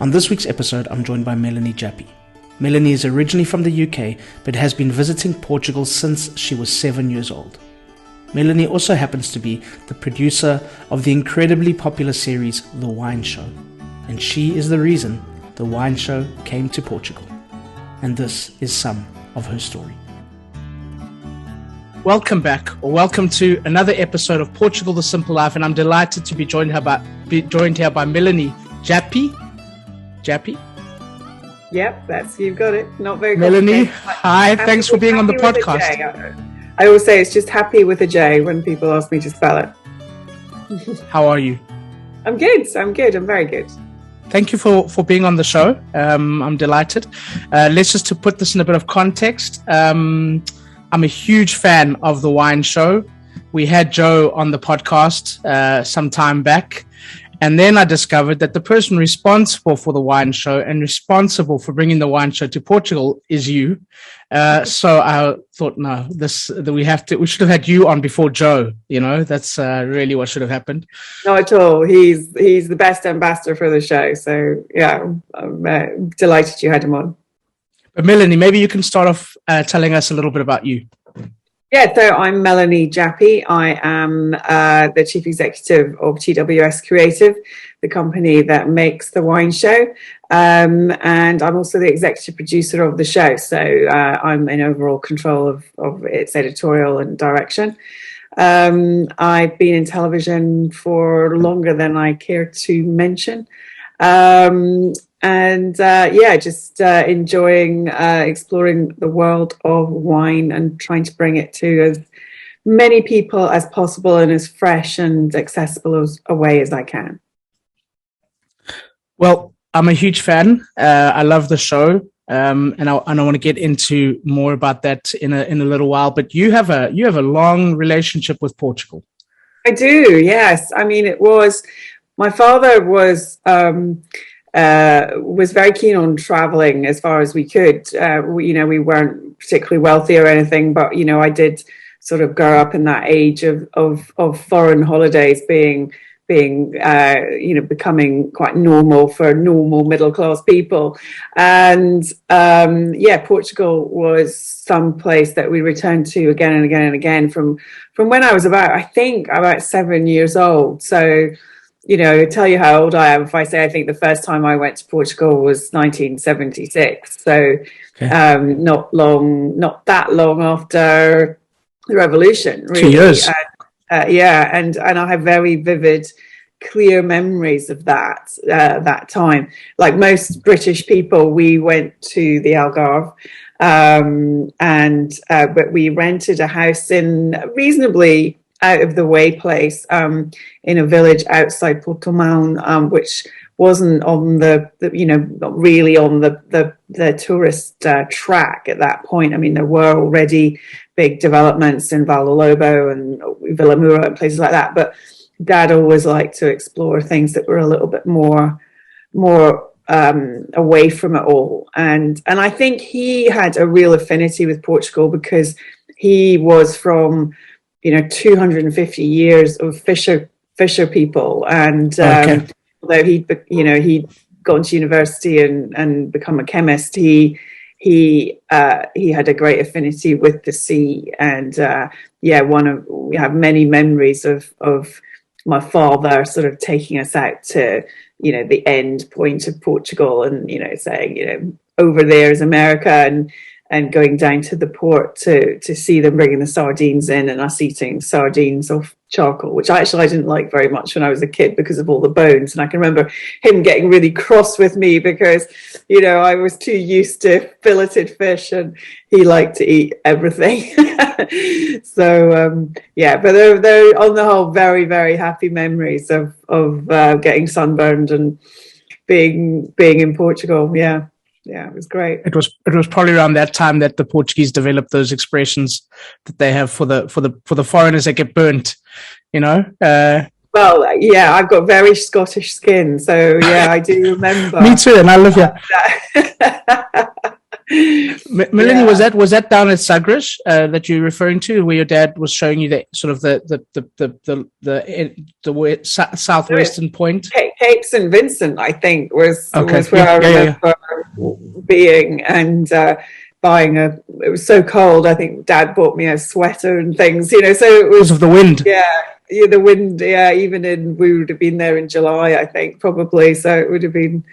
On this week's episode, I'm joined by Melanie Jappi. Melanie is originally from the UK, but has been visiting Portugal since she was 7 years old. Melanie also happens to be the producer of the incredibly popular series The Wine Show, and she is the reason The Wine Show came to Portugal. And this is some of her story. Welcome back, or welcome to another episode of Portugal: The Simple Life, and I'm delighted to be joined here by Melanie Jappi. Yep, you've got it. Not very Melanie, hi, thanks for being on the podcast. I always say it's just happy with a J when people ask me to spell it. How are you? I'm good. I'm very good. Thank you for being on the show. I'm delighted. Let's just to put this in a bit of context. I'm a huge fan of The Wine Show. We had Joe on the podcast some time back. And then I discovered that the person responsible for the wine show and responsible for bringing the wine show to Portugal is you. So I thought, no, we should have had you on before Joe. You know, that's really what should have happened. Not at all. He's the best ambassador for the show. So yeah, I'm delighted you had him on. But Melanie, maybe you can start off telling us a little bit about you. Yeah, so I'm Melanie Jappi. I am the Chief Executive of TWS Creative, the company that makes The Wine Show. And I'm also the executive producer of the show. So I'm in overall control of its editorial and direction. I've been in television for longer than I care to mention. Just enjoying exploring the world of wine and trying to bring it to as many people as possible in as fresh and accessible a way as I can. Well, I'm a huge fan. I love the show, and I want to get into more about that in a little while. But you have a long relationship with Portugal. I do, yes. I mean, my father was very keen on traveling as far as we could. We weren't particularly wealthy or anything, but I did sort of grow up in that age of foreign holidays being becoming quite normal for normal middle class people. And Portugal was some place that we returned to again and again and again from when I was about 7 years old. So tell you how old I am if I say I think the first time I went to Portugal was 1976. So okay. Not that long after the revolution, really. 2 years. And I have very vivid, clear memories of that time. Like most British people, we went to the Algarve, but we rented a house in a reasonably out of the way place in a village outside Portimão, which wasn't on not really on the tourist track at that point. I mean, there were already big developments in Valolobo and Vila Moura and places like that, but Dad always liked to explore things that were a little bit more away from it all. And I think he had a real affinity with Portugal because he was from 250 years of fisher people, and although he'd gone to university and become a chemist, he had a great affinity with the sea. And we have many memories of my father sort of taking us out to the end point of Portugal and saying over there is America, and going down to the port to see them bringing the sardines in and us eating sardines off charcoal, which I didn't like very much when I was a kid because of all the bones. And I can remember him getting really cross with me because, I was too used to filleted fish and he liked to eat everything. So, but they're on the whole very, very happy memories of getting sunburned and being in Portugal. Yeah. Yeah, it was great. It was probably around that time that the Portuguese developed those expressions that they have for the foreigners that get burnt, Well, yeah, I've got very Scottish skin, so yeah, I do remember. Me too, and I live here. Melanie, was that down at Sagres that you're referring to, where your dad was showing you the sort of the southwestern point? Cape St. Vincent, I think, was Okay. where I Yeah. remember being, and buying it was so cold. I think Dad bought me a sweater and things, you know, so it Because was, of the wind. yeah, the wind, even we would have been there in July, I think, probably, so it would have been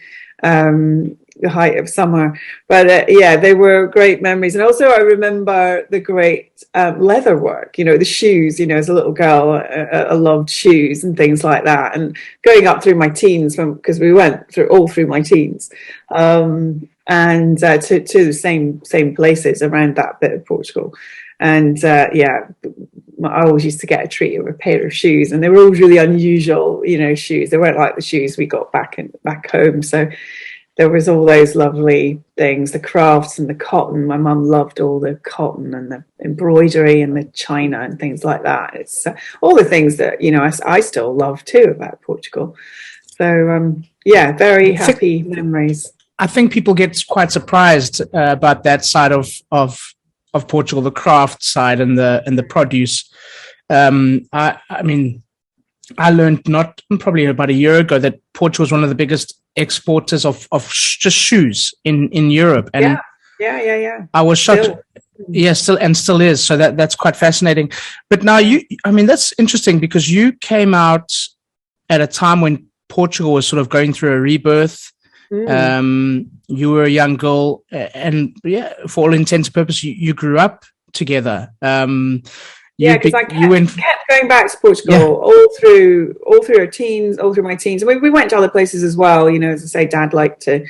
the height of summer. But they were great memories. And also I remember the great leather work, you know, the shoes, you know, as a little girl, I loved shoes and things like that. And going up through my teens, because we went all through my teens, and to the same places around that bit of Portugal. And I always used to get a treat of a pair of shoes, and they were always really unusual, you know, shoes. They weren't like the shoes we got back home. So there was all those lovely things, the crafts and the cotton. My mum loved all the cotton and the embroidery and the china and things like that. It's all the things that, you know, I still love too about Portugal. So very happy memories. I think people get quite surprised about that side of Portugal, the craft side and the produce. I mean, I learned probably about a year ago that Portugal is one of the biggest exporters of just shoes in Europe. And yeah. I was shocked. Still is. So that's quite fascinating. But now that's interesting because you came out at a time when Portugal was sort of going through a rebirth. You were a young girl, and for all intents and purposes, you grew up together. Because I kept going back to Portugal all through our teens, all through my teens. I mean, we went to other places as well. You know, as I say, Dad liked to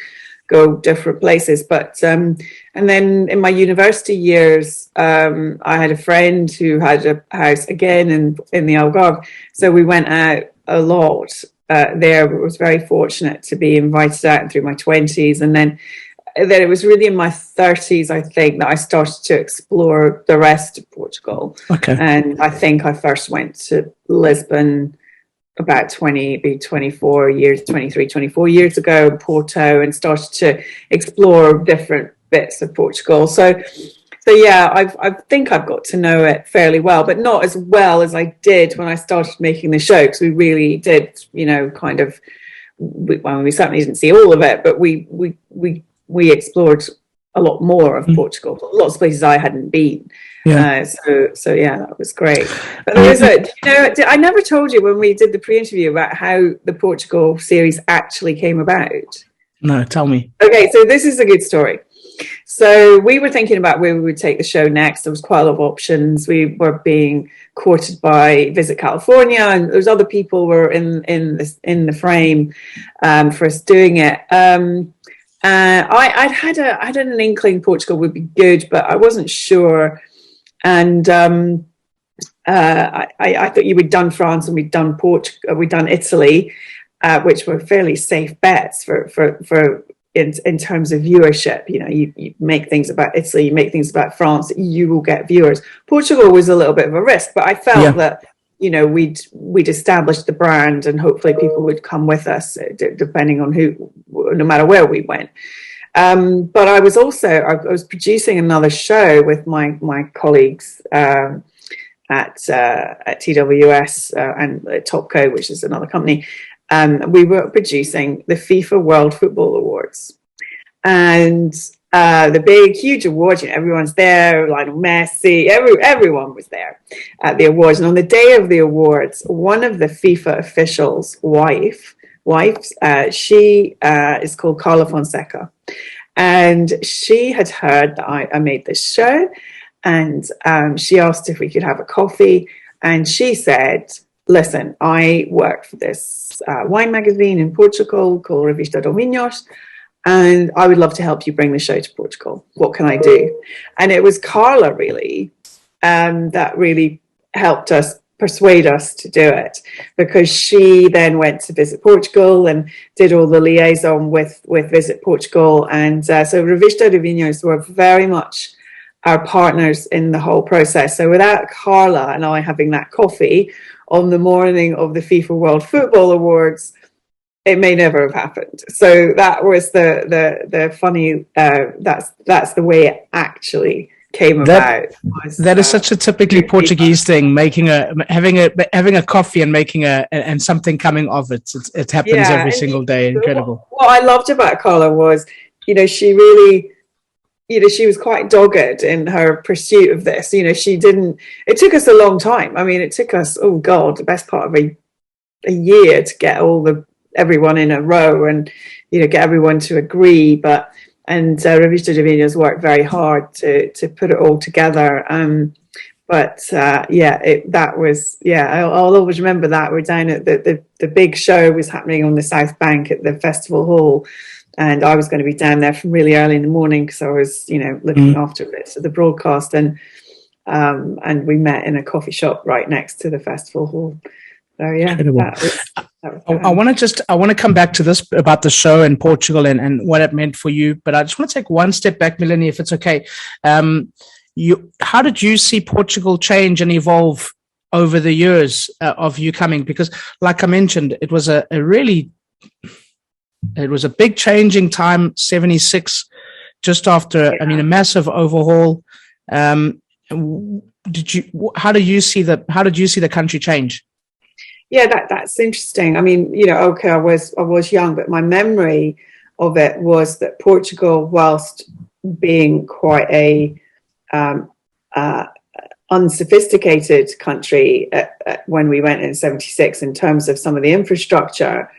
go different places. But and then in my university years, I had a friend who had a house again in the Algarve, so we went out a lot there. But was very fortunate to be invited out through my 20s, and then it was really in my 30s, I think, that I started to explore the rest of Portugal. Okay. And I think I first went to Lisbon about 24 years ago, Porto, and started to explore different bits of Portugal. So I think I've got to know it fairly well, but not as well as I did when I started making the show, because we really did, you know, kind of, we certainly didn't see all of it, but we explored a lot more of Portugal, lots of places I hadn't been. So that was great. But there was I never told you when we did the pre-interview about how the Portugal series actually came about. No, tell me. Okay, so this is a good story. So we were thinking about where we would take the show next. There was quite a lot of options. We were being courted by Visit California, and there's other people were in the frame for us doing it. I had an inkling Portugal would be good, but I wasn't sure. And I thought we'd done France and we'd done Italy, which were fairly safe bets for in terms of viewership. You know, you make things about Italy, you make things about France, you will get viewers. Portugal was a little bit of a risk, but I felt that, you know, we'd established the brand and hopefully people would come with us, depending on no matter where we went. But I was producing another show with my colleagues at TWS and Topco, which is another company. We were producing the FIFA World Football Awards, and the big, huge awards. You know, everyone's there. Lionel Messi, everyone was there at the awards. And on the day of the awards, one of the FIFA officials' wives, she is called Carla Fonseca, and she had heard that I made this show, and she asked if we could have a coffee, and she said, "Listen, I work for this wine magazine in Portugal called Revista de Vinhos, and I would love to help you bring the show to Portugal. What can I do?" And it was Carla really that really helped us persuade us to do it, because she then went to Visit Portugal and did all the liaison with Visit Portugal. And so Revista de Vinhos were very much our partners in the whole process. So without Carla and I having that coffee on the morning of the FIFA World Football Awards, it may never have happened. So that was the funny, that's the way it actually came That about. that is such a typically Portuguese thing, having a coffee and making and something coming of it. It happens Yeah, every and single day. Incredible. what I loved about Carla was, she really, she was quite dogged in her pursuit of this. She didn't. It took us a long time. I mean, it took us, oh God, the best part of a year to get everyone in a row and get everyone to agree. And Revista de Vinhos worked very hard to put it all together. I'll always remember that. We're down at the big show was happening on the South Bank at the festival hall, and I was going to be down there from really early in the morning because I was looking after bits of the broadcast, and we met in a coffee shop right next to the festival hall. So yeah, I want to come back to this about the show in Portugal and what it meant for you, but I just want to take one step back, Melanie, if it's okay. How did you see Portugal change and evolve over the years of you coming? Because, like I mentioned, it was a big changing time. 76, just after a massive overhaul. How did you see the country change? Yeah, that's interesting. I mean, okay, I was young, but my memory of it was that Portugal, whilst being quite a unsophisticated country when we went in 76 in terms of some of the infrastructure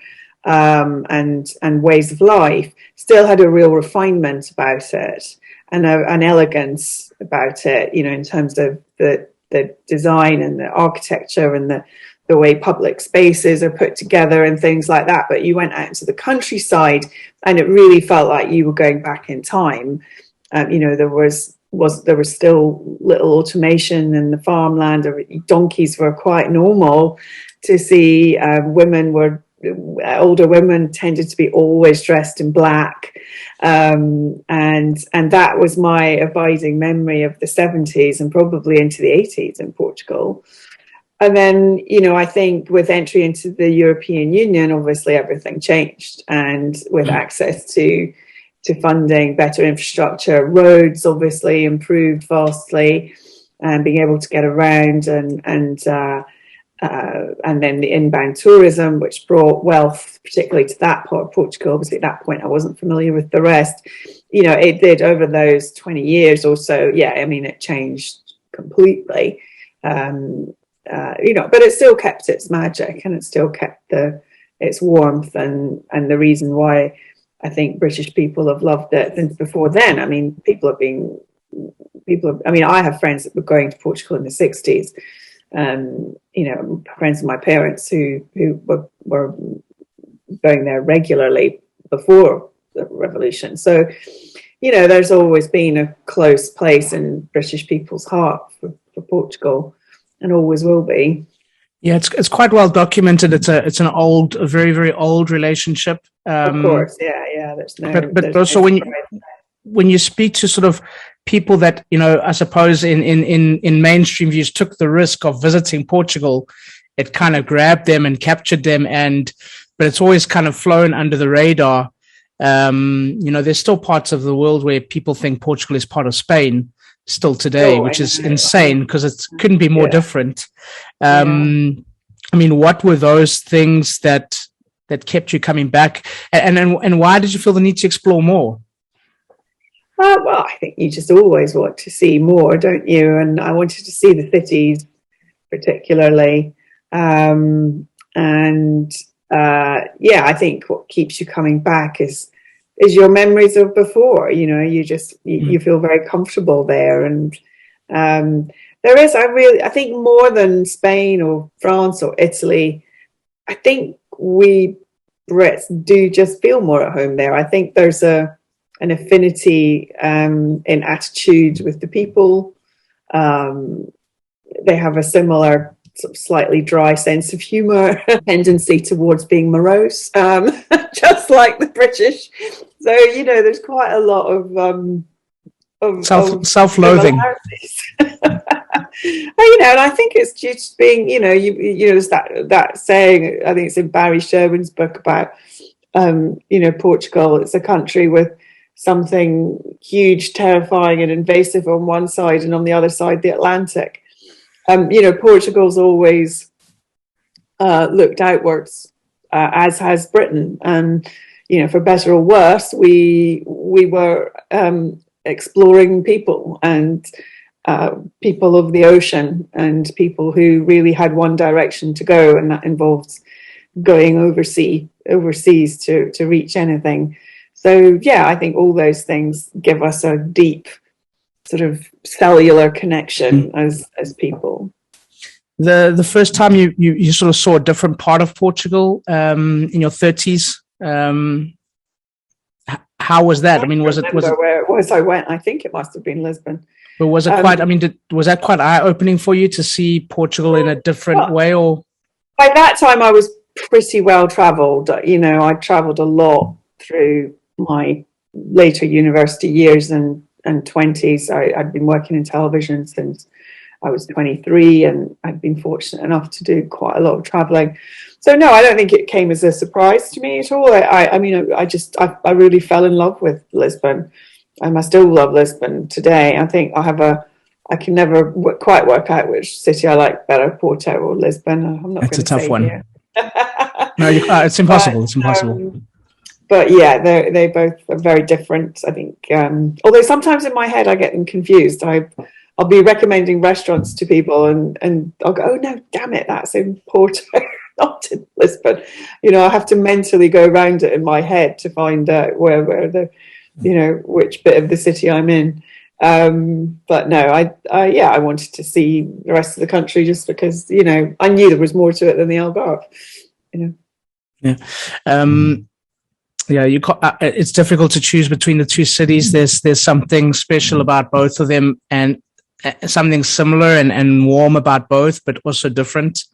and ways of life, still had a real refinement about it and an elegance about it, in terms of the design and the architecture and the way public spaces are put together and things like that. But you went out into the countryside and it really felt like you were going back in time. There was still little automation in the farmland. Donkeys were quite normal to see. Older women tended to be always dressed in black. And that was my abiding memory of the 70s and probably into the 80s in Portugal. And then, I think with entry into the European Union, obviously everything changed. And with access to funding, better infrastructure, roads obviously improved vastly, and being able to get around and then the inbound tourism, which brought wealth, particularly to that part of Portugal. Obviously, at that point, I wasn't familiar with the rest. It did over those 20 years or so. Yeah, I mean, it changed completely. But it still kept its magic, and it still kept its warmth, and the reason why I think British people have loved it since before then. I mean, I have friends that were going to Portugal in the 60s. Friends of my parents who were going there regularly before the revolution. So, there's always been a close place in British people's heart for Portugal, and always will be. Yeah, it's quite well documented. It's a very, very old relationship. Of course, yeah. But also when you speak to sort of people that I suppose in mainstream views took the risk of visiting Portugal, it kind of grabbed them and captured them, but it's always kind of flown under the radar. There's still parts of the world where people think Portugal is part of Spain still today, which is insane because it couldn't be more different. I mean, what were those things that kept you coming back, and why did you feel the need to explore more? Well, I think you just always want to see more, don't you? And I wanted to see the cities particularly. I think what keeps you coming back is your memories of before. You feel very comfortable there. And I think more than Spain or France or Italy, I think we Brits do just feel more at home there. I think there's an affinity in attitude with the people. They have a similar sort of slightly dry sense of humor, tendency towards being morose, just like the British. So, there's quite a lot of self-loathing. And I think it's just being, there's that saying, I think it's in Barry Sherwin's book about, Portugal. It's a country with something huge, terrifying and invasive on one side, and on the other side the Atlantic. Portugal's always looked outwards, as has Britain, and for better or worse, we were exploring people, and people of the ocean, and people who really had one direction to go, and that involves going overseas to reach anything. So I think all those things give us a deep sort of cellular connection as people. The first time you sort of saw a different part of Portugal in your 30s, how was that? I mean, was it where it was I went? I think it must have been Lisbon. But was it quite? I mean, was that quite eye-opening for you to see Portugal in a different way? Or by that time, I was pretty well travelled. I travelled a lot through my later university years and 20s. I'd been working in television since I was 23, and I'd been fortunate enough to do quite a lot of travelling. So no, I don't think it came as a surprise to me at all. I really fell in love with Lisbon. I still love Lisbon today. I think I can never quite work out which city I like better, Porto or Lisbon. I'm not. It's a tough one. No, it's impossible. It's impossible. But yeah, they both are very different. I think, although sometimes in my head I get them confused. I'll be recommending restaurants to people, and I'll go, oh no, damn it, that's in Porto, not in Lisbon. I have to mentally go around it in my head to find out where the which bit of the city I'm in. But no, I wanted to see the rest of the country just because, I knew there was more to it than the Algarve, Yeah. It's difficult to choose between the two cities. There's something special about both of them, and something similar and warm about both, but also different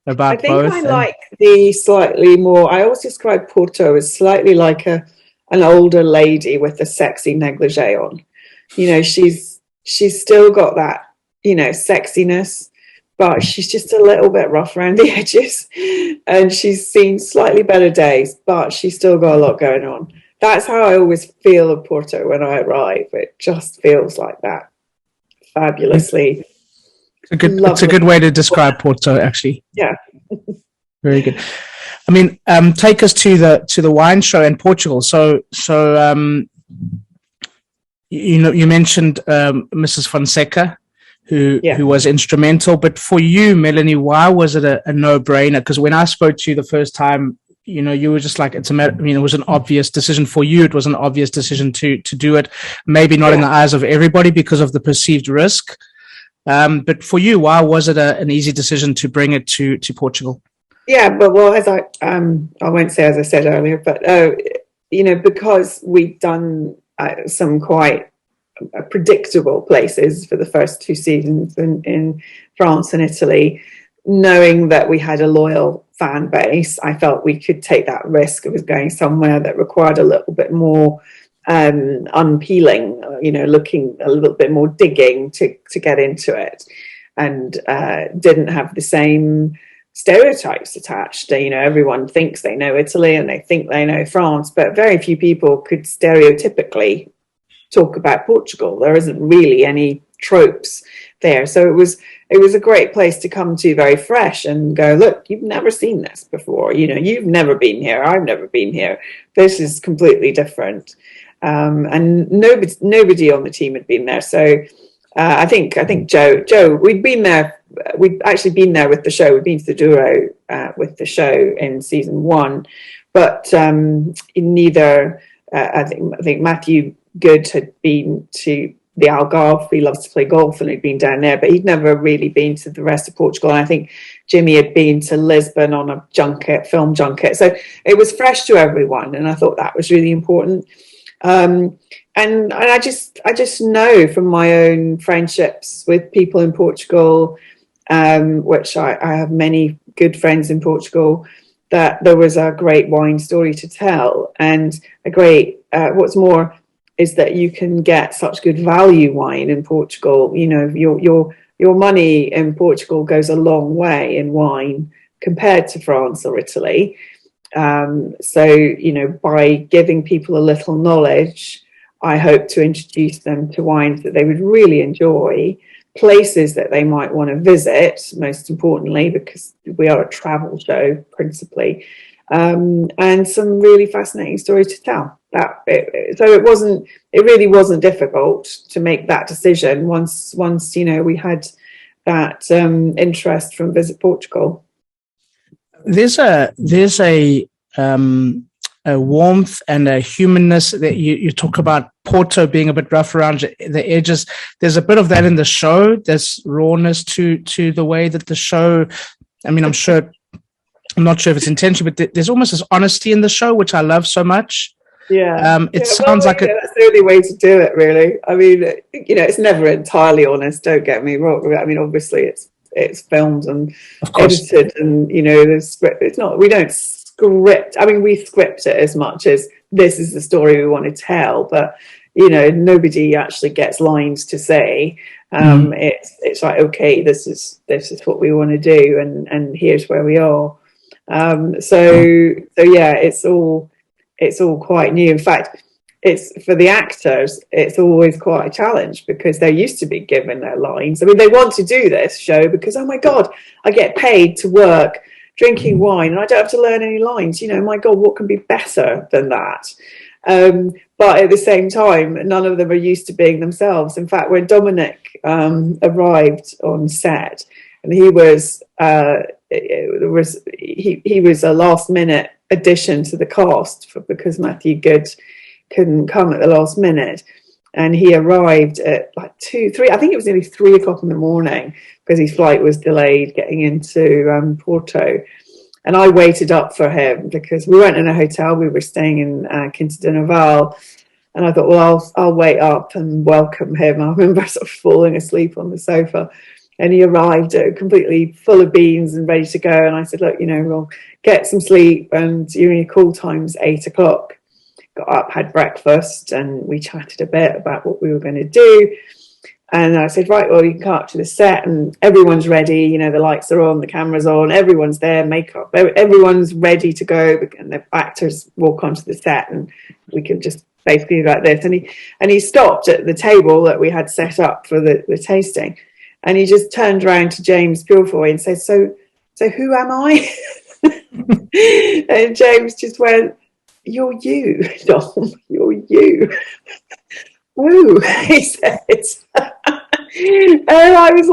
about both. I think I like the slightly more, I always describe Porto as slightly like an older lady with a sexy negligee on. She's still got that, sexiness, but she's just a little bit rough around the edges, and she's seen slightly better days, but she's still got a lot going on. That's how I always feel of Porto when I arrive. It just feels like that. Fabulously. It's a good way to describe Porto, actually. Yeah. Very good. I mean, take us to the wine show in Portugal. So you mentioned Mrs. Fonseca, who was instrumental. But for you, Melanie, why was it a no-brainer? Because when I spoke to you the first time, you were just like, it was an obvious decision for you. It was an obvious decision to do it. Maybe not in the eyes of everybody because of the perceived risk. But for you, why was it an easy decision to bring it to Portugal? Yeah, but as I won't say as I said earlier, but because we'd done some quite predictable places for the first two seasons in France and Italy, knowing that we had a loyal fan base, I felt we could take that risk of going somewhere that required a little bit more unpeeling, looking a little bit more digging to get into it, and didn't have the same stereotypes attached. Everyone thinks they know Italy and they think they know France, but very few people could stereotypically talk about Portugal. There isn't really any tropes there, so it was a great place to come to, very fresh, and go, look, you've never seen this before. You've never been here. I've never been here. This is completely different. And nobody on the team had been there. So I think Joe, we'd been there. We'd actually been there with the show. We'd been to the Duro with the show in season 1, but neither. I think Matthew Good had been to the Algarve. He loves to play golf, and he'd been down there, but he'd never really been to the rest of Portugal. And I think Jimmy had been to Lisbon on a film junket. So it was fresh to everyone, and I thought that was really important. And I just know from my own friendships with people in Portugal, which I have many good friends in Portugal, that there was a great wine story to tell, and a great what's more is that you can get such good value wine in Portugal. Your money in Portugal goes a long way in wine compared to France or Italy. So by giving people a little knowledge, I hope to introduce them to wines that they would really enjoy, places that they might want to visit, most importantly, because we are a travel show principally, and some really fascinating stories to tell. It really wasn't difficult to make that decision once we had that interest from Visit Portugal. There's a warmth and a humanness that you talk about. Porto being a bit rough around the edges. There's a bit of that in the show. There's rawness to the way that the show. I mean, I'm not sure if it's intentional, but there's almost this honesty in the show, which I love so much. Yeah, sounds like that's the only way to do it, really. I mean, it's never entirely honest. Don't get me wrong. I mean, obviously, it's filmed and edited, and the script. It's not. We don't script. I mean, we script it as much as this is the story we want to tell, but nobody actually gets lines to say. It's like, okay, this is what we want to do, and here's where we are. So yeah, it's all quite new. In fact, it's for the actors, it's always quite a challenge because they're used to be given their lines. I mean, they want to do this show because, oh my God, I get paid to work drinking wine and I don't have to learn any lines. My God, what can be better than that? But at the same time, none of them are used to being themselves. In fact, when Dominic arrived on set, and he was a last minute addition to the cast because Matthew Good couldn't come at the last minute, and he arrived at like 2-3, I think it was nearly 3 o'clock in the morning because his flight was delayed getting into Porto. And I waited up for him because we weren't in a hotel, we were staying in Quinta de Noval, and I thought, well, I'll wait up and welcome him. I remember sort of falling asleep on the sofa, and he arrived completely full of beans and ready to go. And I said, look, we'll get some sleep, and your call time's 8 o'clock. Got up, had breakfast, and we chatted a bit about what we were going to do. And I said, right, well, you can come up to the set and everyone's ready. The lights are on, the camera's on, everyone's there, makeup, everyone's ready to go. And the actors walk onto the set and we can just basically do like this. And he stopped at the table that we had set up for the tasting. And he just turned around to James Purefoy and said, so who am I? And James just went, you're you, Dom, you're you. Woo, he said. And I was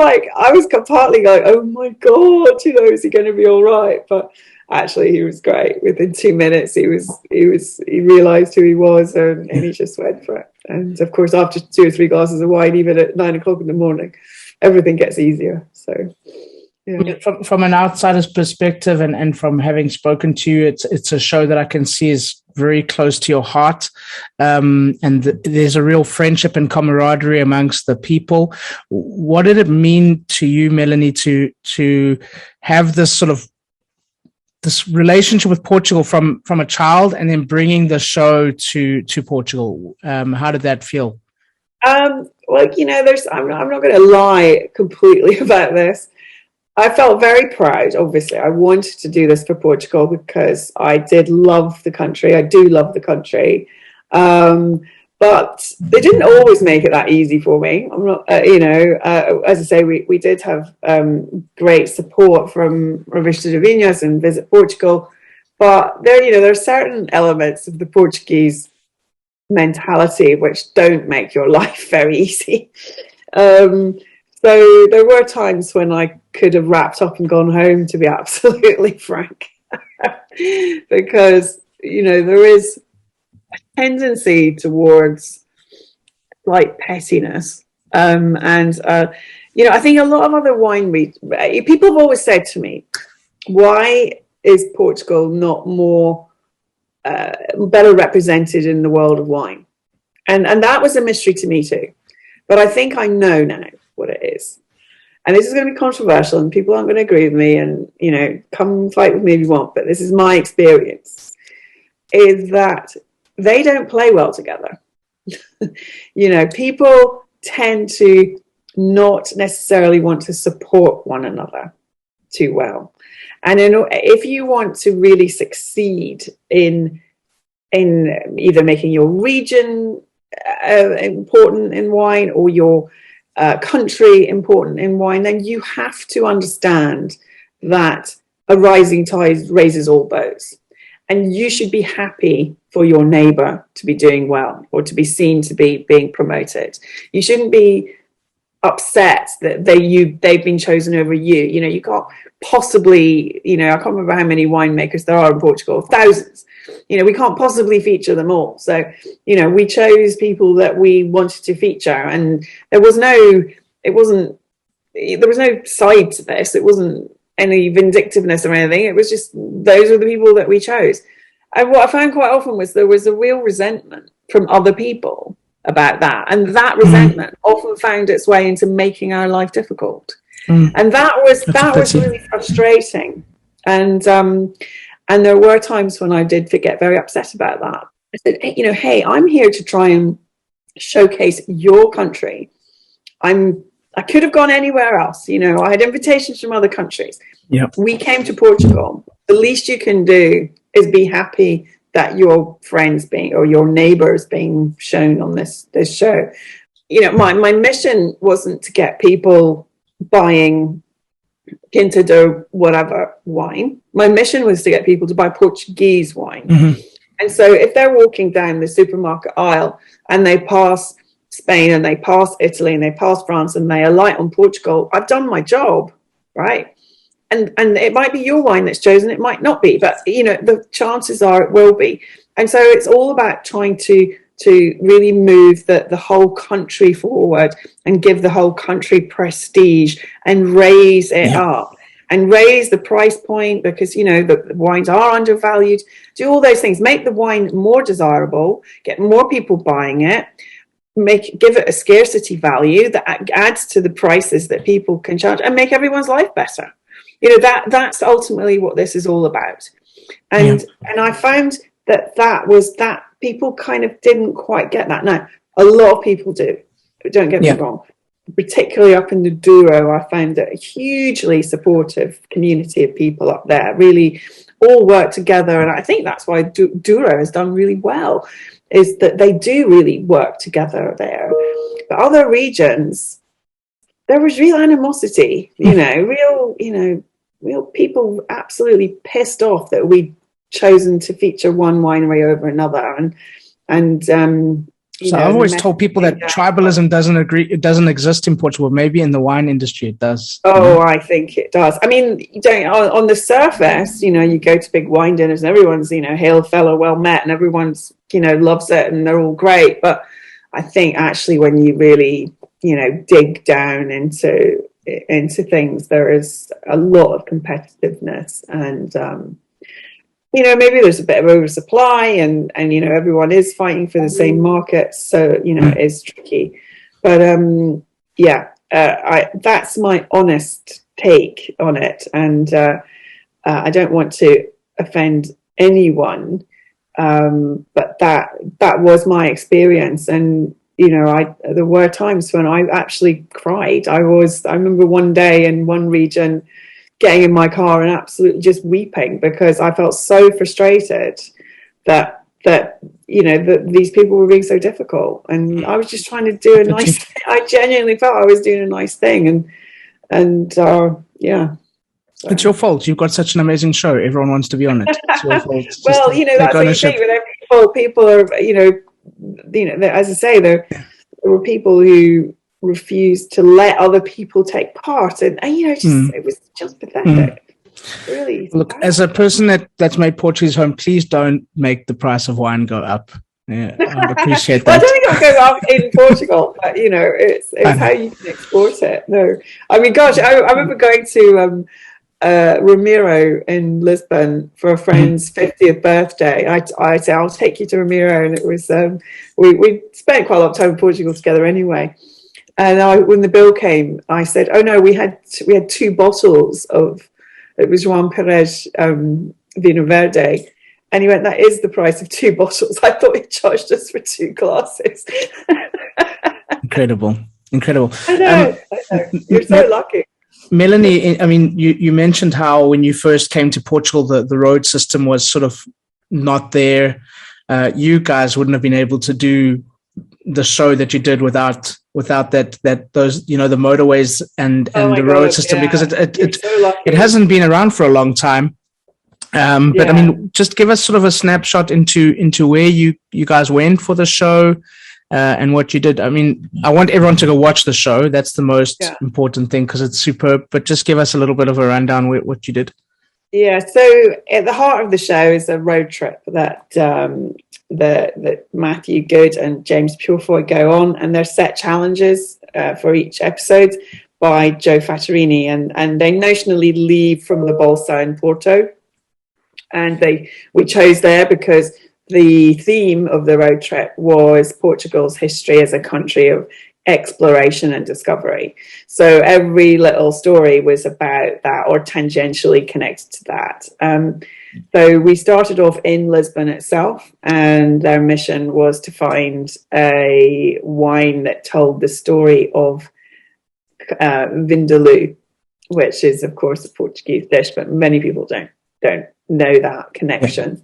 partly like, oh my God, is he going to be all right? But actually he was great. Within 2 minutes he realized who he was, and he just went for it. And of course, after 2 or 3 glasses of wine, even at 9 o'clock in the morning, everything gets easier. So yeah. From an outsider's perspective, and from having spoken to you, it's a show that I can see is very close to your heart, and there's a real friendship and camaraderie amongst the people. What did it mean to you, Melanie, to have this this relationship with Portugal from a child, and then bringing the show to Portugal? How did that feel? I'm not going to lie completely about this. I felt very proud. Obviously, I wanted to do this for Portugal because I did love the country. I do love the country. But they didn't always make it that easy for me. I'm not, as I say, we did have great support from Revista de Vinhos and Visit Portugal. But there are certain elements of the Portuguese mentality which don't make your life very easy. So there were times when I could have wrapped up and gone home, to be absolutely frank, because, there is a tendency towards slight pettiness. I think a lot of other people have always said to me, why is Portugal not more better represented in the world of wine? And that was a mystery to me too. But I think I know now what it is. And this is going to be controversial and people aren't going to agree with me, and come fight with me if you want, but this is my experience, is that they don't play well together. People tend to not necessarily want to support one another too well. And if you want to really succeed in either making your region important in wine, or your country important in wine, then you have to understand that a rising tide raises all boats, and you should be happy for your neighbor to be doing well, or to be seen to be being promoted. You shouldn't be upset that they've been chosen over you. You know, you can't possibly, you know, I can't remember how many winemakers there are in Portugal, thousands. You know, we can't possibly feature them all. So, you know, we chose people that we wanted to feature, and there was no side to this. It wasn't any vindictiveness or anything. It was just, those were the people that we chose. And what I found quite often was there was a real resentment from other people about that, and that resentment often found its way into making our life difficult. And that was really frustrating. And there were times when I did get very upset about that. I said, hey, you know, hey, I'm here to try and showcase your country. I could have gone anywhere else. You know, I had invitations from other countries. Yeah, we came to Portugal. The least you can do is be happy that your friends or your neighbors being shown on this show. You know, my mission wasn't to get people buying Quinta do whatever wine. My mission was to get people to buy Portuguese wine. And so if they're walking down the supermarket aisle and they pass Spain and they pass Italy and they pass France and they alight on Portugal, I've done my job, right? And it might be your wine that's chosen, it might not be, but you know, the chances are it will be. And so it's all about trying to really move the whole country forward and give the whole country prestige and raise it up and raise the price point, because, you know, the wines are undervalued. Do all those things, make the wine more desirable, get more people buying it, give it a scarcity value that adds to the prices that people can charge, and make everyone's life better. You know, that's ultimately what this is all about. And I found that people kind of didn't quite get that. Now, a lot of people do, don't get me wrong. Particularly up in the Duro, I found a hugely supportive community of people up there, really all work together. And I think that's why Duro has done really well, is that they do really work together there. But other regions, there was real animosity, real people absolutely pissed off that we'd chosen to feature one winery over another. So I've always told people that tribalism doesn't exist in Portugal. Maybe in the wine industry it does. Oh, I think it does. I mean, on the surface, you know, you go to big wine dinners and everyone's, you know, hail fellow, well met, and everyone's, you know, loves it and they're all great. But I think actually when you really, you know, dig down into things, there is a lot of competitiveness, and you know, maybe there's a bit of oversupply, and you know, everyone is fighting for the same markets, so you know, it is tricky. But that's my honest take on it, and I don't want to offend anyone, but that was my experience. And you know, there were times when I actually cried. I remember one day in one region getting in my car and absolutely just weeping, because I felt so frustrated that you know, that these people were being so difficult, and I was just trying to do a nice thing. I genuinely felt I was doing a nice thing, and yeah. So. It's your fault. You've got such an amazing show. Everyone wants to be on it. It's your fault. Well, you know, that's what you think with people are, you know, as I say, there were people who refused to let other people take part, and you know, it was just pathetic. Really. Look, as a person that's made Portuguese home, please don't make the price of wine go up. Yeah, I appreciate that. Well, I don't think it'll go up in Portugal, but you know, it's how you can export it. No, I mean, gosh, I remember going to Ramiro in Lisbon for a friend's 50th birthday. I said, I'll take you to Ramiro, and it was we spent quite a lot of time in Portugal together anyway. And when the bill came, I said, "Oh no, we had 2 bottles of, it was Juan Perez Vino Verde," and he went, "That is the price of 2 bottles." I thought he charged us for 2 glasses. Incredible. I know. You're so lucky. Melanie, I mean, you mentioned how when you first came to Portugal, the road system was sort of not there. You guys wouldn't have been able to do the show that you did without those, the motorways and the road system, because it hasn't been around for a long time. But I mean, just give us sort of a snapshot into where you guys went for the show and what you did. I mean, I want everyone to go watch the show. That's the most important thing, because it's superb. But just give us a little bit of a rundown what you did. Yeah, so at the heart of the show is a road trip that that Matthew Good and James Purefoy go on, and they're set challenges for each episode by Joe Fattorini, and they notionally leave from the Bolsa in Porto, and we chose there because the theme of the road trip was Portugal's history as a country of exploration and discovery. So every little story was about that or tangentially connected to that. So we started off in Lisbon itself, and their mission was to find a wine that told the story of Vindaloo, which is, of course, a Portuguese dish, but many people don't know that connection.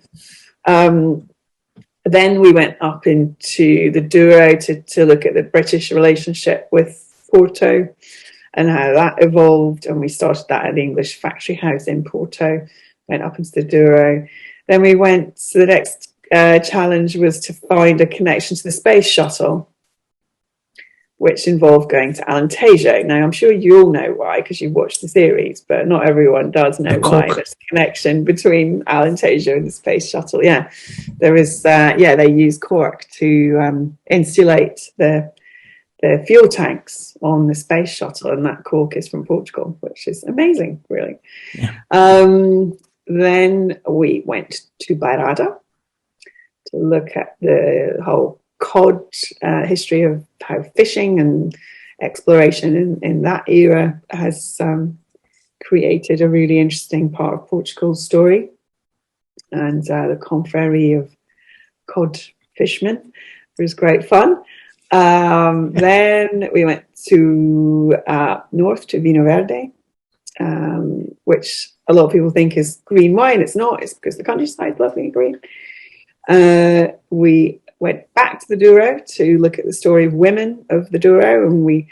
Then we went up into the Duro to look at the British relationship with Porto and how that evolved. And we started that at the English Factory House in Porto, went up into the Duro. Then we went to the next challenge was to find a connection to the space shuttle, which involved going to Alentejo. Now, I'm sure you all know why, because you watched the series, but not everyone does know why there's a connection between Alentejo and the space shuttle. Yeah, there is. They use cork to insulate the fuel tanks on the space shuttle, and that cork is from Portugal, which is amazing, really. Yeah. Then we went to Bairrada to look at the whole cod history of how fishing and exploration in that era has created a really interesting part of Portugal's story, and the confrérie of cod fishermen was great fun. Then we went to north to Vinho Verde, which a lot of people think is green wine. It's not. It's because the countryside is lovely and green. We went back to the Duro to look at the story of women of the Duro, and we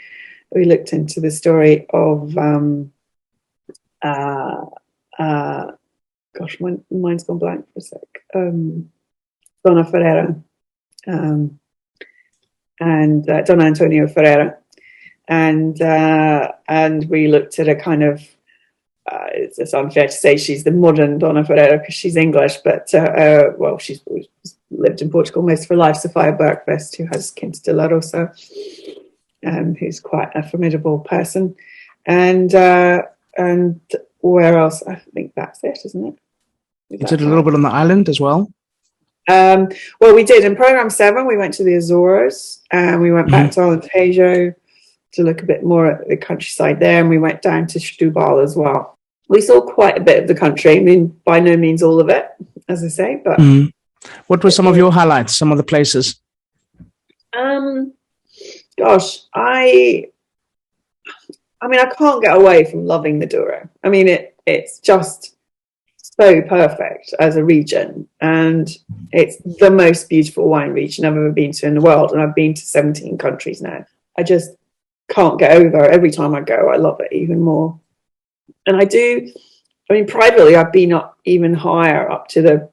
looked into the story of mine's gone blank for a sec. Dona Ferreira and Dona Antonio Ferreira, and we looked at a kind of it's unfair to say she's the modern Dona Ferreira because she's English, but she's lived in Portugal most of her life. Sophia Bergqvist, who has Quinta de la Rosa, who's quite a formidable person, and where else? I think that's it, isn't it? You did a little bit on the island as well. Well, we did in program 7. We went to the Azores, and we went back to Alentejo to look a bit more at the countryside there, and we went down to Setúbal as well. We saw quite a bit of the country. I mean, by no means all of it, as I say, but. What were some of your highlights, some of the places? Gosh, I mean, I can't get away from loving the Douro. I mean, it's just so perfect as a region, and it's the most beautiful wine region I've ever been to in the world, and I've been to 17 countries now. I just can't get over it. Every time I go, I love it even more. And privately, I've been up even higher, up to the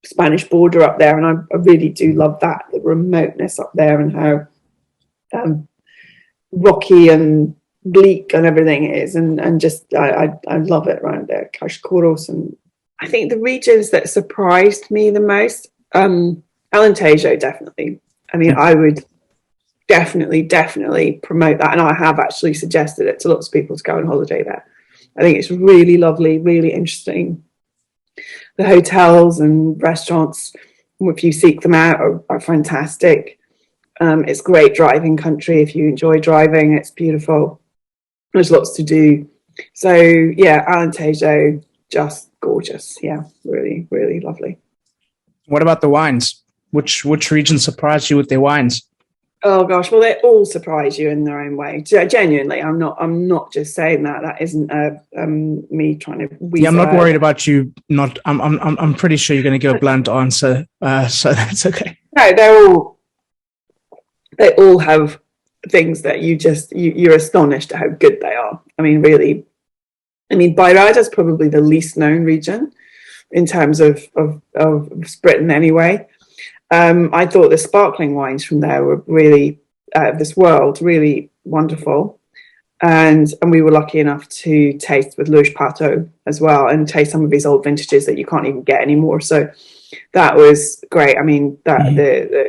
Spanish border up there, and I really do love that, the remoteness up there, and how rocky and bleak and everything it is, and just I love it around there, Caixcoros. And I think the regions that surprised me the most, Alentejo, definitely. I mean, I would definitely promote that, and I have actually suggested it to lots of people to go on holiday there. I think it's really lovely, really interesting. The hotels and restaurants, if you seek them out, are fantastic. It's great driving country. If you enjoy driving, it's beautiful. There's lots to do. So yeah, Alentejo, just gorgeous. Yeah, really, really lovely. What about the wines? Which region surprised you with their wines? Oh gosh, well, they all surprise you in their own way. Genuinely, I'm not just saying that. That isn't me trying to. Yeah, I'm not worried about you. I'm pretty sure you're going to give a blunt answer, so that's okay. No, they all have things that you're astonished at how good they are. I mean, really. I mean, Bairrada is probably the least known region in terms of Britain anyway. I thought the sparkling wines from there were really out of this world, really wonderful. And we were lucky enough to taste with Louis Pateau as well, and taste some of his old vintages that you can't even get anymore. So that was great. I mean,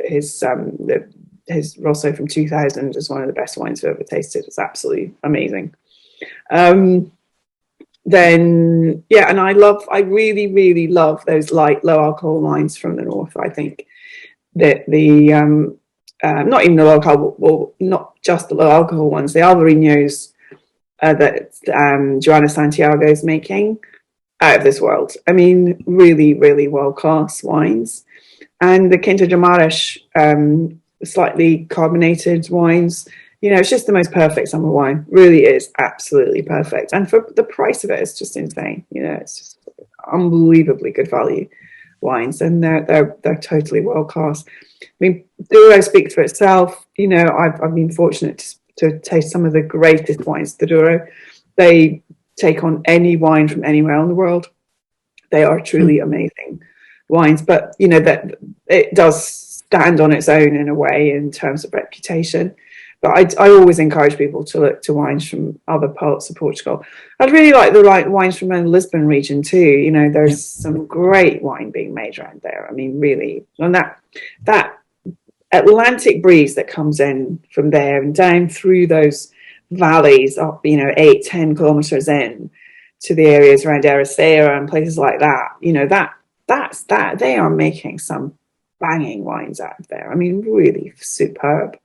his Rosso from 2000 is one of the best wines I've ever tasted. It's absolutely amazing. Then and I really, really love those light, low alcohol wines from the north. I think that not even the low alcohol, well, not just the low alcohol ones, the Alvarinhos that Joana Santiago is making, out of this world. I mean, really, really world class wines. And the Quinta de Maras, slightly carbonated wines. You know, it's just the most perfect summer wine. Really is absolutely perfect. And for the price of it, it's just insane. You know, it's just unbelievably good value wines, and they're totally world class. I mean, Duro speaks for itself. You know, I've been fortunate to taste some of the greatest wines. The Duro, they take on any wine from anywhere in the world. They are truly amazing wines, but you know that it does stand on its own in a way in terms of reputation. But I always encourage people to look to wines from other parts of Portugal. I'd really like the wines from the Lisbon region too. You know, there's some great wine being made around there. I mean, really, and that Atlantic breeze that comes in from there and down through those valleys up, 8-10 kilometers in to the areas around Ericeira and places like that. You know, that's they are making some banging wines out of there. I mean, really superb.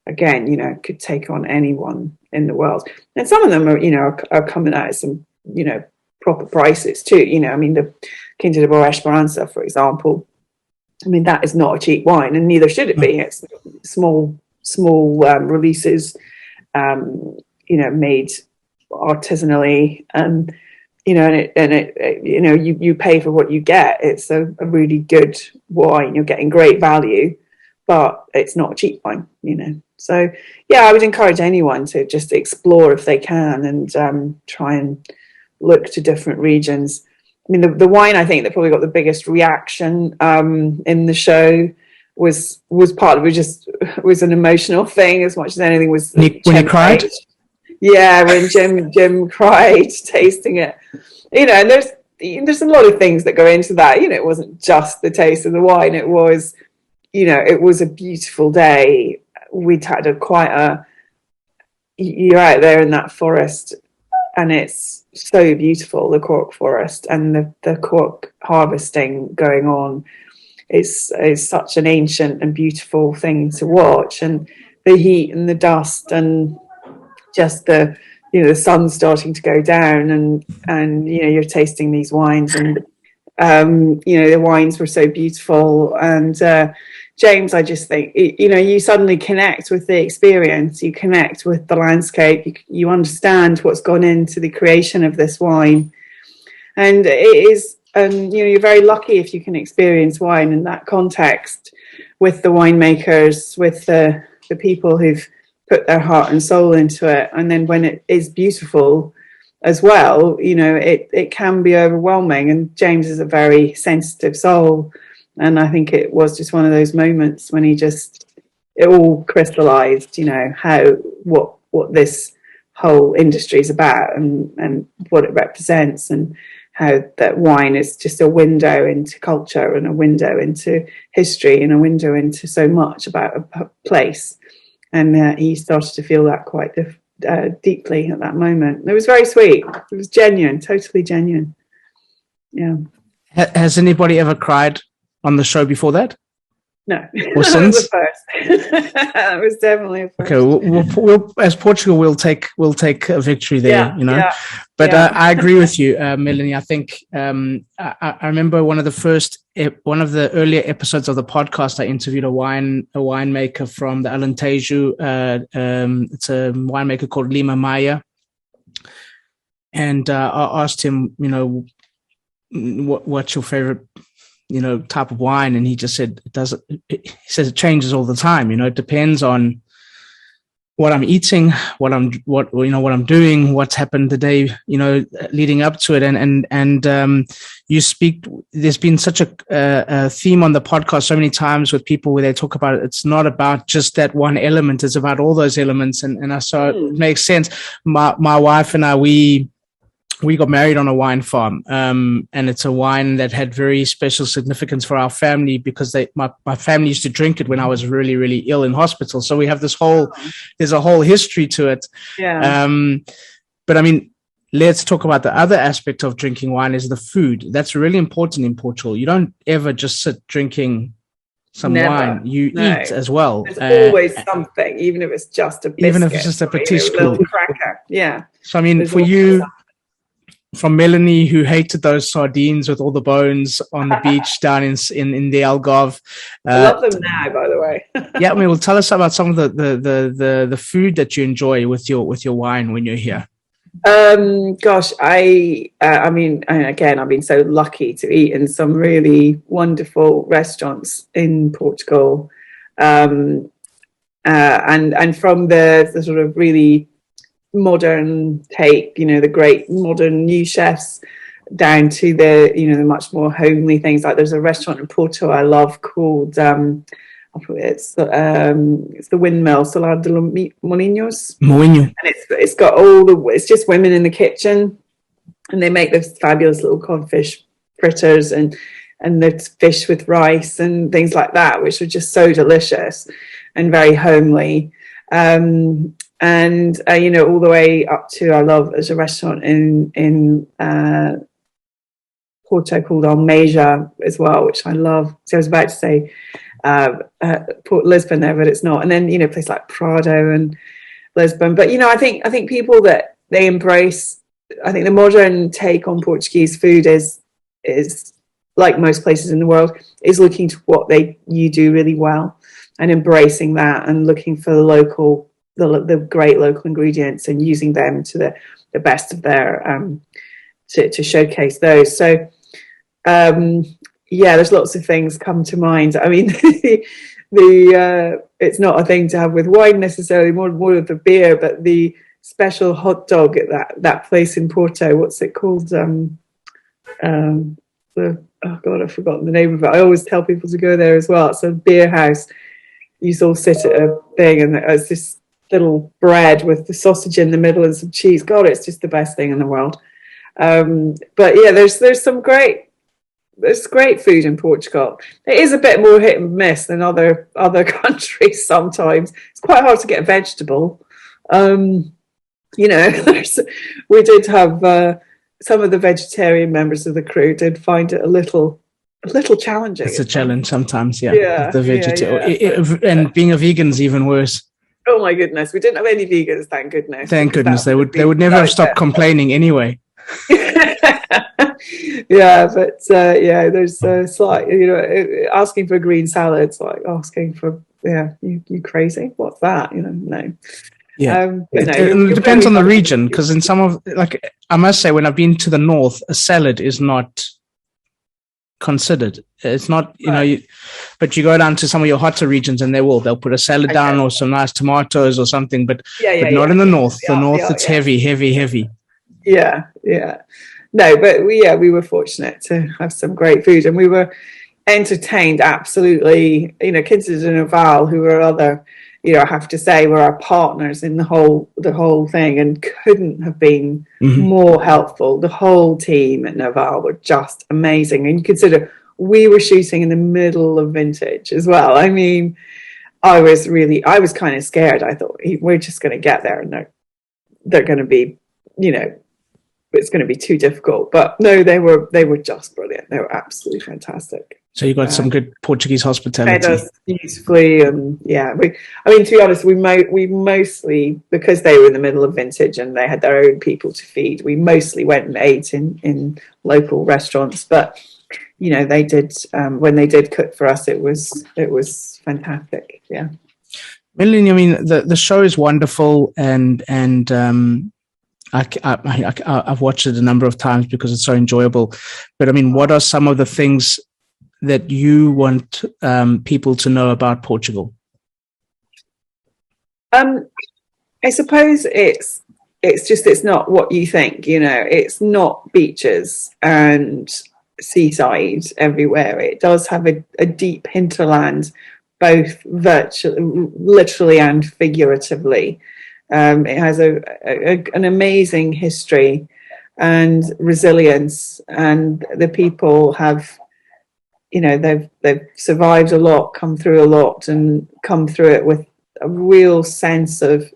Again, you know, could take on anyone in the world. And some of them are coming out at some, proper prices too. You know, I mean, the Quinta de Boa Esperança, for example, I mean, that is not a cheap wine, and neither should it be. It's small releases, made artisanally, and you pay for what you get. It's a really good wine. You're getting great value, but it's not a cheap wine, So, I would encourage anyone to just explore if they can and try and look to different regions. I mean, the wine I think that probably got the biggest reaction in the show was part of it. Was an emotional thing as much as anything. Was when you cried? Yeah, when Jim cried tasting it. And there's a lot of things that go into that. It wasn't just the taste of the wine. It was, it was a beautiful day. We'd had you're out there in that forest, and it's so beautiful, the cork forest, and the cork harvesting going on is such an ancient and beautiful thing to watch, and the heat and the dust and just the sun starting to go down, and you're tasting these wines, and the wines were so beautiful. And James, I just think, you suddenly connect with the experience, you connect with the landscape, you understand what's gone into the creation of this wine. And it is, you're very lucky if you can experience wine in that context with the winemakers, with the people who've put their heart and soul into it. And then when it is beautiful as well, it can be overwhelming. And James is a very sensitive soul. And I think it was just one of those moments when it all crystallized, what this whole industry is about and what it represents, and how that wine is just a window into culture and a window into history and a window into so much about a place. And he started to feel that quite deeply at that moment. It was very sweet. It was genuine, totally genuine. Yeah. Has anybody ever cried on the show before that? No, or since? That was the first. That was definitely a first. Okay, we'll as Portugal, we'll take a victory there, But I agree with you, Melanie. I think I remember one of the earlier episodes of the podcast. I interviewed a winemaker from the Alentejo. It's a winemaker called Lima Maya, and I asked him, what's your favorite type of wine, and he just said he says it changes all the time. It depends on what I'm eating, what I'm doing, what's happened the day, leading up to it. And you speak, there's been such a theme on the podcast so many times with people where they talk about it. It's not about just that one element. It's about all those elements. And so it makes sense. My wife and I, we got married on a wine farm, and it's a wine that had very special significance for our family because my family used to drink it when I was really, really ill in hospital. So we have there's a whole history to it. Yeah. But I mean, let's talk about the other aspect of drinking wine is the food. That's really important in Portugal. You don't ever just sit drinking some wine. You eat as well. There's always something, even if it's just a biscuit. Even if it's just a petit cracker. Yeah. So I mean, for you, from Melanie, who hated those sardines with all the bones on the beach down in the Algarve. I love them now, by the way. Yeah, I mean, well, tell us about some of the food that you enjoy with your wine when you're here. Gosh, I mean, again, I've been so lucky to eat in some really wonderful restaurants in Portugal, and from the sort of really modern take, the great modern new chefs, down to the the much more homely things. Like there's a restaurant in Porto I love called it's the Windmill Salad de Moinhos. And it's got it's just women in the kitchen, and they make those fabulous little codfish fritters and the fish with rice and things like that, which are just so delicious and very homely. And all the way up to, there's a restaurant in Porto called Almeja as well, which I love. So I was about to say Port Lisbon there, but it's not. And then places like Prado and Lisbon. But I think people that they embrace, I think the modern take on Portuguese food is like most places in the world, is looking to what you do really well and embracing that and looking for the great local ingredients and using them to the best of their to showcase those. So there's lots of things come to mind. I mean, it's not a thing to have with wine necessarily, more of the beer, but the special hot dog at that place in Porto, what's it called? I've forgotten the name of it. I always tell people to go there as well. It's a beer house. You all sit at a thing, and it's this little bread with the sausage in the middle and some cheese. God, it's just the best thing in the world. But yeah, there's great food in Portugal. It is a bit more hit and miss than other countries sometimes. It's quite hard to get a vegetable. We did have some of the vegetarian members of the crew did find it a little challenging. It's a challenge sometimes, yeah. And being a vegan is even worse. Oh my goodness, we didn't have any vegans, thank goodness. Thank goodness, they would never have stopped complaining anyway. Yeah, but there's it's like asking for a green salad. It's like asking for you crazy? What's that? No. Yeah, it depends on the region, because in some of I must say, when I've been to the north, a salad is not considered. It's not but you go down to some of your hotter regions and they'll put a salad down or some nice tomatoes or something, but not in the north. The north, it's heavy. Yeah. No, but we were fortunate to have some great food, and we were entertained absolutely. Kinsid and Naval, who were other, I have to say, were our partners in the whole thing, and couldn't have been more helpful. The whole team at Naval were just amazing, and you consider we were shooting in the middle of vintage as well. I mean, I was kind of scared. I thought we're just going to get there, and they're going to be, it's going to be too difficult. But no, they were just brilliant. They were absolutely fantastic. So you got some good Portuguese hospitality. Fed us beautifully, and to be honest, we mostly, because they were in the middle of vintage and they had their own people to feed, we mostly went and ate in local restaurants. But they did when they did cook for us, it was fantastic. Yeah. Melanie, I mean, the show is wonderful, and I've watched it a number of times because it's so enjoyable. But I mean, what are some of the things that you want people to know about Portugal? I suppose it's not what you think, it's not beaches and seaside everywhere. It does have a deep hinterland, both literally and figuratively. It has an amazing history and resilience, and the people have, they've survived a lot, come through a lot, and come through it with a real sense of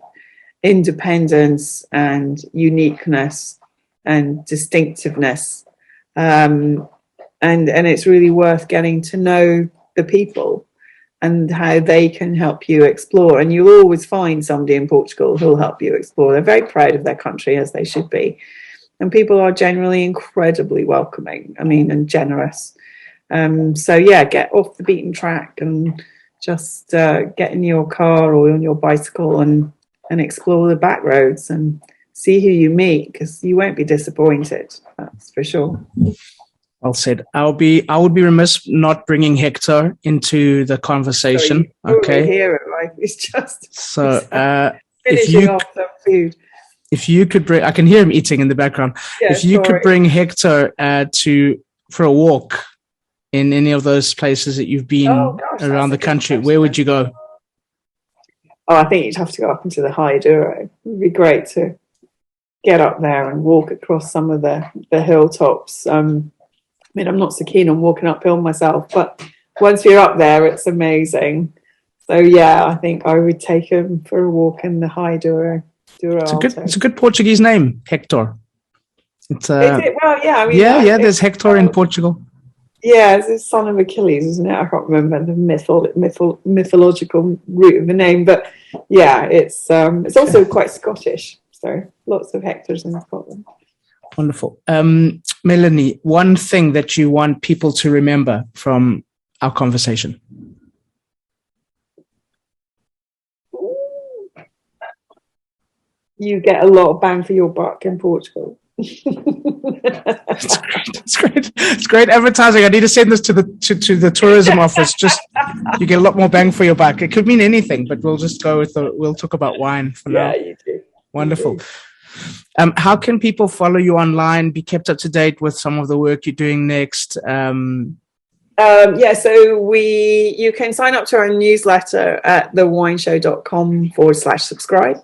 independence and uniqueness and distinctiveness, and it's really worth getting to know the people and how they can help you explore. And you'll always find somebody in Portugal who'll help you explore. They're very proud of their country, as they should be, and people are generally incredibly welcoming, and generous. So yeah, get off the beaten track and just get in your car or on your bicycle and explore the back roads and see who you meet, because you won't be disappointed, that's for sure. Well said. I would be remiss not bringing Hector into the conversation. Okay. Hear it, right? It's just so. Finishing off some food. If you could bring, I can hear him eating in the background. Yeah, if you could bring Hector for a walk in any of those places that you've been around the country, where would you go? Oh, I think you'd have to go up into the high Duro. It would be great to get up there and walk across some of the hilltops. I'm not so keen on walking uphill myself, but once you're up there, it's amazing. So yeah, I think I would take him for a walk in the high Duro. It's a good Portuguese name, Hector. Is it? Well, yeah. There's Hector in Portugal. Yeah, it's the son of Achilles, isn't it? I can't remember the mythological root of the name, but yeah, it's also quite Scottish. So lots of Hectors in Scotland. Wonderful. Melanie, one thing that you want people to remember from our conversation? You get a lot of bang for your buck in Portugal. It's great. It's great advertising. I need to send this to the tourism office. Just you get a lot more bang for your buck. It could mean anything, but we'll just go with we'll talk about wine for now. Yeah, you do. Wonderful. How can people follow you online, be kept up to date with some of the work you're doing next? So you can sign up to our newsletter at thewineshow.com/subscribe.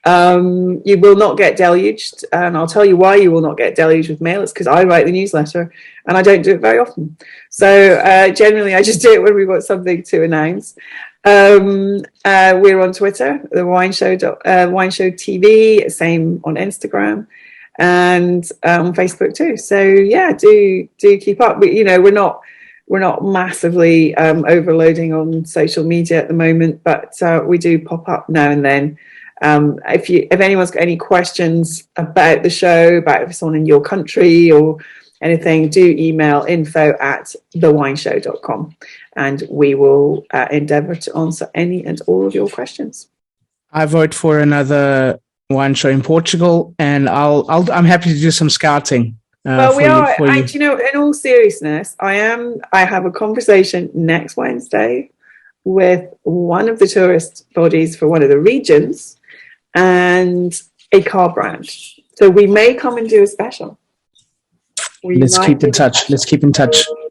You will not get deluged, and I'll tell you why you will not get deluged with mail. It's because I write the newsletter and I don't do it very often. So generally I just do it when we've got something to announce. We're on Twitter, the Wine Show TV, same on Instagram, and on Facebook too. So yeah, do keep up. We're not massively overloading on social media at the moment, but we do pop up now and then. If anyone's got any questions about the show, about if it's on in your country or anything, do email info@thewineshow.com and we will endeavour to answer any and all of your questions. I vote for another wine show in Portugal, and I'm happy to do some scouting. Well, we are. In all seriousness, I have a conversation next Wednesday with one of the tourist bodies for one of the regions and a car brand. So we may come and do a special. Let's keep in touch.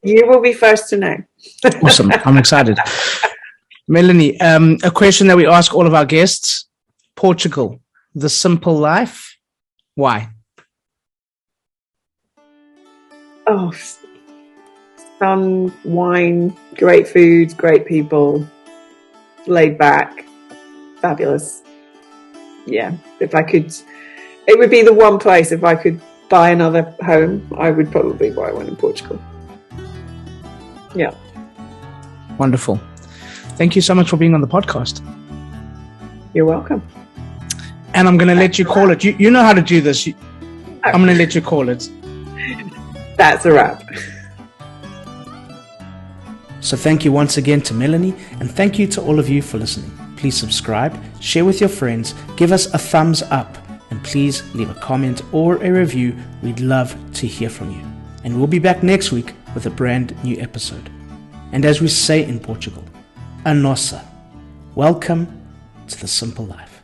You will be first to know. Awesome. I'm excited. Melanie, a question that we ask all of our guests: Portugal, the simple life. Why? Oh, sun, wine, great food, great people, laid back, fabulous. Yeah, it would be the one place. If I could buy another home, I would probably buy one in Portugal. Yeah. Wonderful. Thank you so much for being on the podcast. You're welcome. And I'm going to let you call it. You know how to do this. I'm going to let you call it. That's a wrap. So thank you once again to Melanie, and thank you to all of you for listening. Please subscribe, share with your friends, give us a thumbs up, and please leave a comment or a review. We'd love to hear from you. And we'll be back next week with a brand new episode. And as we say in Portugal, a nossa. Welcome to the simple life.